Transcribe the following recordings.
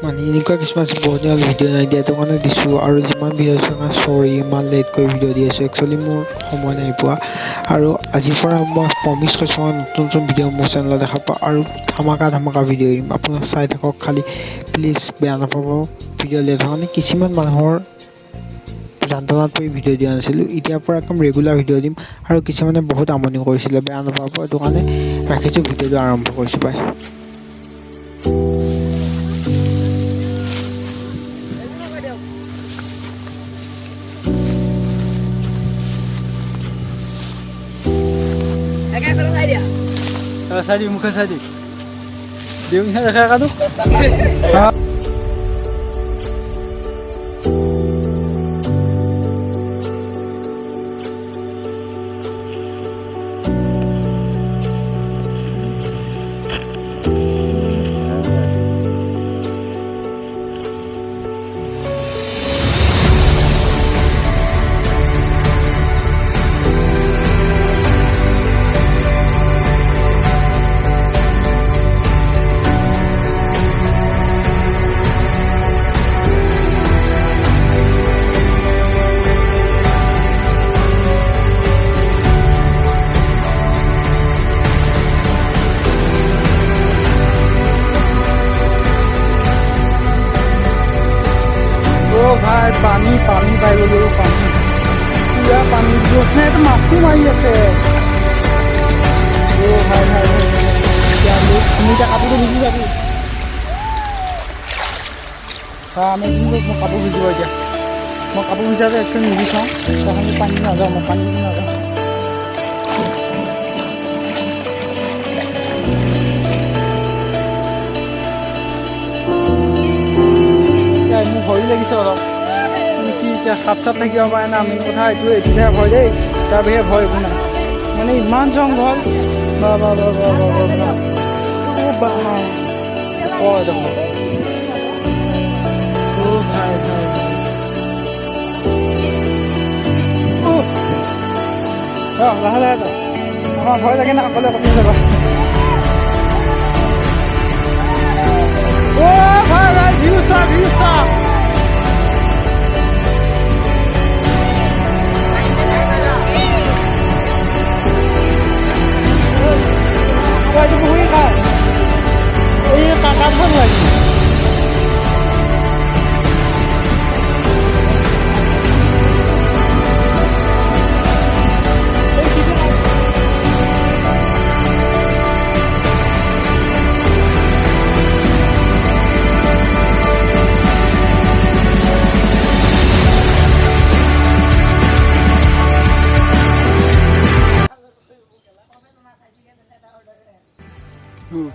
মানে এনেকুৱা কিছুমান বহুত দিন ভিডিঅ' নাই দিয়া, কাৰণে দিছোঁ। আৰু যিমান ভিডিঅ' দিছোঁ চৰি ইমান লেটকৈ ভিডিঅ' দি আছোঁ। একচুৱেলি মোৰ সময় নাই পোৱা। আৰু আজিৰ পৰা মই প্ৰমিছ কৰিছোঁ নতুন নতুন ভিডিঅ' মোৰ চেনেলত দেখা পাওঁ আৰু ধামাকা ভিডিঅ' দিম। আপোনালোকে চাই থাকক খালি, প্লিজ বেয়া নাপাব ভিডিঅ' দিয়া থকা। মানে কিছুমান মানুহৰ যন্ত্ৰণাত পৰি ভিডিঅ' দিয়া নাছিলোঁ, এতিয়াৰ পৰা একদম ৰেগুলাৰ ভিডিঅ' দিম। আৰু কিছুমানে বহুত আমনি কৰিছিলে, বেয়া নাপাব, সেইটো কাৰণে ৰাখিছোঁ, ভিডিঅ'টো আৰম্ভ কৰিছোঁ। পাই Sadi muka Sadi. Dia punya kakak tu. ভাই পানী পাই গ'লো, পানী পুৰা পানী গৈছে, এইটো মাছো মাৰি আছে। ভাই তুমি এতিয়া কাপোৰটো ভিজি যাবি। আমি মই কাপোৰ ভিজিব এতিয়া। মই কাপোৰ ভিজাটো একচুৱেলি নিবিচাৰোঁ, তথাপি পানী নাযাওঁ, মই পানী নাযাওঁ। মোৰ ভয় লাগিছে অলপ, কি এতিয়া সাপ চাপ থাকিব পাৰে না। মেইন কথা এইটোহে ভয় দেই, তাৰ বাহিৰে ভয় একো নাই। মানে ইমান জংঘল লাহে লাহে আমাৰ ভয় লাগে না, অকলে অকলে যাবা। ভাই ভিউ চা এইটো পুখুৰী কাৰ এই কাকাত ভাল লাগে।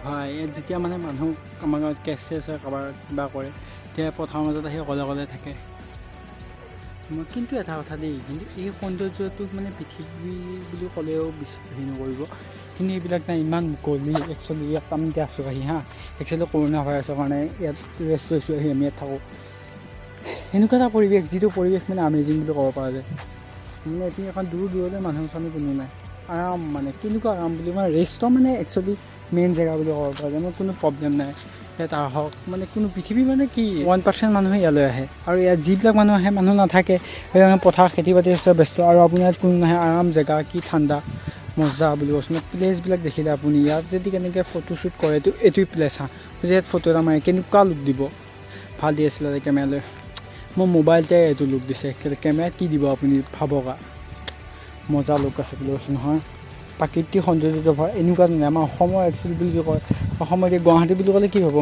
ভাই যেতিয়া মানে মানুহ আমাৰ গাঁৱত কেছ চেছ হয়, কাৰোবাৰ কিবা কৰে, তেতিয়া পথাৰৰ মাজত আহি অকলে থাকে। মই কিন্তু এটা কথা দেই, কিন্তু এই সৌন্দৰ্যটোক মানে পৃথিৱী বুলি ক'লেও হেৰি নকৰিব, কিন্তু এইবিলাক নাই, ইমান মুকলি। একচুৱেলি ইয়াত আমি এতিয়া আছোঁ আহি একচুৱেলি কৰোণা ভাইৰাছৰ কাৰণে ইয়াত ৰেষ্ট লৈছোঁ আহি, আমি ইয়াত থাকোঁ। এনেকুৱা এটা পৰিৱেশ, যিটো পৰিৱেশ মানে আমেজিং বুলি ক'ব পৰা যায়। মানে এইপিনে এখন দূৰলৈ মানুহ চানুহ কোনো নাই, আৰাম। মানে কেনেকুৱা আৰাম বুলি মানে ৰেষ্টৰ মানে একচুৱেলি মেইন জেগা বুলি ক'ব পৰা যায়। মোৰ কোনো প্ৰব্লেম নাই ইয়াত আহক। মানে কোনো পৃথিৱী মানে কি 1% মানুহে ইয়ালৈ আহে, আৰু ইয়াত যিবিলাক মানুহ আহে, মানুহ নাথাকে, সেইকাৰণে পথাৰ খেতি বাতি আছে ব্যস্ত। আৰু আপুনি ইয়াত কোনো নাহে, আৰাম জেগা, কি ঠাণ্ডা মজা বুলি কৈছোঁ। প্লেচবিলাক দেখিলে আপুনি, ইয়াত যদি কেনেকৈ ফটোশ্বুট কৰে, এইটোৱে প্লেচ ইয়াত ফটো এটা মাৰে কেনেকুৱা লুক দিব। ভাল দি আছিলে কেমেৰা লৈ, মোৰ মোবাইলতে এইটো লুক দিছে, কেমেৰাত কি দিব আপুনি ভাবকা। মজা লুক আছে বুলি কৈছোঁ নহয়। প্ৰাকৃতিক সৌন্দৰ্য ভৰা এনেকুৱা নাই আমাৰ অসমৰ একচুৱেলি বুলি কয়। অসমৰ এতিয়া গুৱাহাটী বুলি ক'লে কি হ'ব,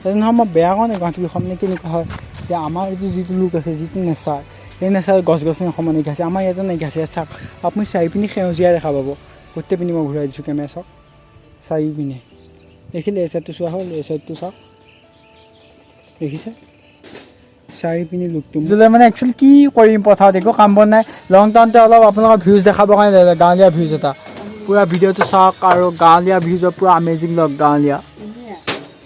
সেইটো নহয়। মই বেয়া কোৱা নাই গুৱাহাটী বিষয়ে, মানে কেনেকুৱা হয় এতিয়া আমাৰ এইটো যিটো লুক আছে, যিটো নেচাৰ, এই নেচাৰ গছ গছনি অসমত নাইকিয়া আছে, আমাৰ ইয়াতে নাইকিয়া আছে। ইয়াত চাওক আপুনি চাৰিপিনে সেউজীয়া দেখা পাব, গোটেই পিনে মই ঘূৰাই দিছোঁ কেমেৰা, চাওক চাৰিপিনে। দেখিলে এই চাইডটো চোৱা হ'ল, এই চাইডটো চাওক, দেখিছে চাৰিপিনে লুকটো। মানে একচুৱেলি কি কৰিম, পথাৰত একো কাম বন নাই, লং টাউনতে অলপ আপোনালোকৰ ভিউজ দেখাবৰ কাৰণে গাঁৱলীয়া ভিউজ এটা পুৰা ভিডিঅ'টো চাওক। আৰু গাঁৱলীয়া ভিউজৰ পুৰা আমেজিং লওক, গাঁৱলীয়া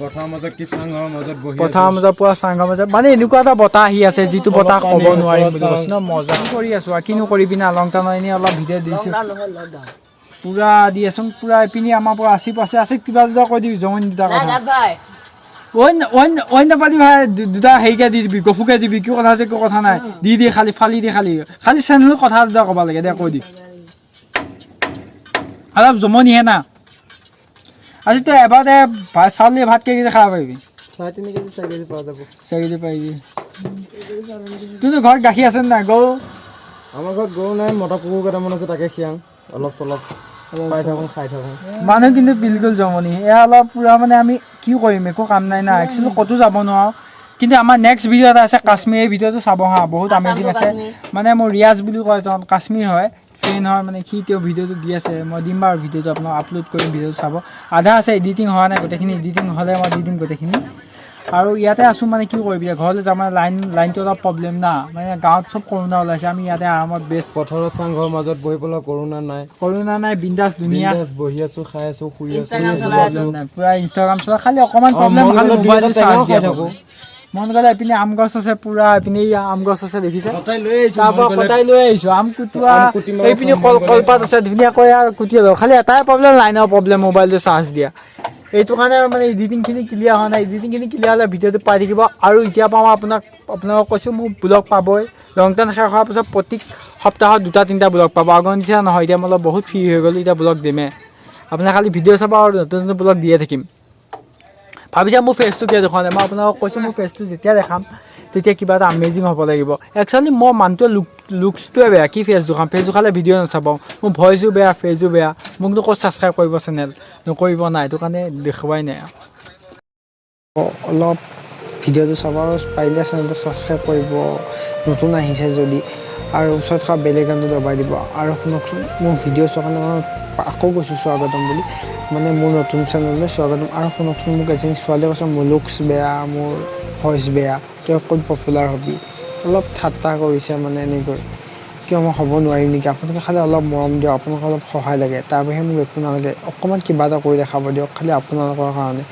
পথাৰৰ মাজত কি চাংঘৰৰ মাজত বহি পথাৰৰ মাজত পুৰা চাংঘৰ মাজত, মানে এনেকুৱা এটা বতাহ আহি আছে যিটো বতাহ ক'ব নোৱাৰিম বুলি কৈছোঁ ন। মজা কৰি আছোঁ আৰু কিনো কৰিবি না, লং টাউনৰ এনেই অলপ ভিডিঅ' দিছোঁ পুৰা দি আছোঁ পুৰা। এইপিনি আমাৰ পৰা আছি কিবা দুটা কৈ দিবি জমনি দুটা কথা অইন নাপালি ভাই দুটা হেৰিকে দি দিবি গফুকে দিবি কি কথা আছে একো কথা নাই দি খালি ফালি দি খালি চেনেল কথা দুটা ক'ব লাগে দে কৈ দি অলপ জমনিহে না আজি তই এবাৰতে চাউল ভাত কেজি খাব পাৰিবি 3.5 কেজি 4 কেজি পোৱা যাব 4 কেজি পাৰিবি তোৰ ঘৰত গাখীৰ আছে নাই গৰু আমাৰ ঘৰত গৰু নাই মতা কুকুৰ কেইটামান আছে তাকে খিয়াং অলপ চলপ পাই থাকোঁ খাই থাকোঁ মানুহ কিন্তু বিলকুল জমনি এয়া অলপ পূৰা মানে আমি কি কৰিম একো কাম নাই না একচুৱেলি ক'তো যাব নোৱাৰোঁ কিন্তু আমাৰ নেক্সট ভিডিঅ' এটা আছে কাশ্মীৰ এই ভিডিঅ'টো চাব হা বহুত আমেজিং আছে মানে মোৰ ৰিয়াজ বুলি কয় এজন কাশ্মীৰ হয় ফ্ৰেণ্ড হয় মানে সি তেওঁ ভিডিঅ'টো দি আছে মই দিম বাৰু ভিডিঅ'টো আপোনাক আপলোড কৰিম ভিডিঅ'টো চাব আধা আছে এডিটিং হোৱা নাই গোটেইখিনি এডিটিং হ'লে মই দি দিম গোটেইখিনি আৰু ইয়াতে আছোঁ মানে কি কৰিবি ঘৰলৈ যাম মানে লাইনটো অলপ প্ৰব্লেম না মানে গাঁৱত চব কৰোণা ওলাইছে আমি ইয়াতে আৰামত বেষ্ট পথাৰৰ চাংঘৰ মাজত বহি পেলাই কৰোণা নাই বিন্দাছ ধুনীয়া বহি আছোঁ খাই আছোঁ শুই আছোঁ প্ৰব্লেম নাই পূৰা ইনষ্টাগ্ৰাম চলাই খালি অকণমান প্ৰব্লেম খালি মোবাইলটো চাৰ্জ দিয়া থাকোঁ মন গ'লে এইপিনে আম গছ আছে পূৰা এইপিনে আম গছ আছে দেখিছে তাৰপৰা কটাই লৈ আহিছোঁ আম কুটোৱা এইপিনে কলপাত আছে ধুনীয়াকৈ আৰু কুটি লওঁ খালি এটাই প্ৰব্লেম লাইনৰ প্ৰব্লেম মোবাইলটো চাৰ্জ দিয়া এইটো কাৰণে মানে এডিটিংখিনি ক্লিয়াৰ হোৱা নাই এডিটিংখিনি ক্লিয়াৰ হ'লে ভিডিঅ'টো পাই থাকিব আৰু এতিয়া পৰা আপোনালোকক কৈছোঁ মোৰ ব্লগ পাবই লং টাৰ্ম শেষ হোৱাৰ পিছত প্ৰতি সপ্তাহত 2-3টা ব্লগ পাব আগৰ নিচিনা নহয় এতিয়া মই অলপ বহুত ফ্ৰী হৈ গ'লোঁ এতিয়া ব্লগ দিমে আপোনাৰ খালি ভিডিঅ' চাব আৰু নতুন নতুন ব্লগ দিয়ে থাকিম ভাবিছে মোৰ ফেচটো কিয় দেখুৱা নাই মই আপোনালোকক কৈছোঁ মোৰ ফেচটো যেতিয়া দেখাম তেতিয়া কিবা এটা আমেজিং হ'ব লাগিব একচুৱেলি মই মানুহটোৱে লুকছটোৱে বেয়া কি ফেচ দেখাম ফেচ দেখালে ভিডিঅ' নাচাব মোৰ ভইচো বেয়া ফেচো বেয়া মোকতো ক'ত ছাবস্ক্ৰাইব কৰিব চেনেল নকৰিব নাই সেইটো কাৰণে দেখুৱাই নাই অলপ ভিডিঅ'টো চাব আৰু পাৰিলে চেনেলটো ছাবস্ক্ৰাইব কৰিব নতুন আহিছে যদি আৰু ওচৰত থকা বেল আইকনটো দবাই দিব আৰু শুনকচোন মোৰ ভিডিঅ' চোৱাৰ কাৰণে মই আকৌ কৈছোঁ স্বাগতম বুলি মানে মোৰ নতুন চেনেললৈ স্বাগতম আৰু শুনকচোন মোক এজনী ছোৱালীয়ে কৈছে মোৰ লুকছ বেয়া মোৰ ভইচ বেয়া তই ক'ত পপুলাৰ হ'বি অলপ ঠাট্টা কৰিছে মানে এনেকৈ কিয় মই হ'ব নোৱাৰিম নেকি আপোনালোকে খালি অলপ মৰম দিয়ক আপোনালোকে অলপ সহায় লাগে তাৰ বাহিৰে মোক একো নালাগে অকণমান কিবা এটা কৰি দেখাব দিয়ক খালি আপোনালোকৰ কাৰণে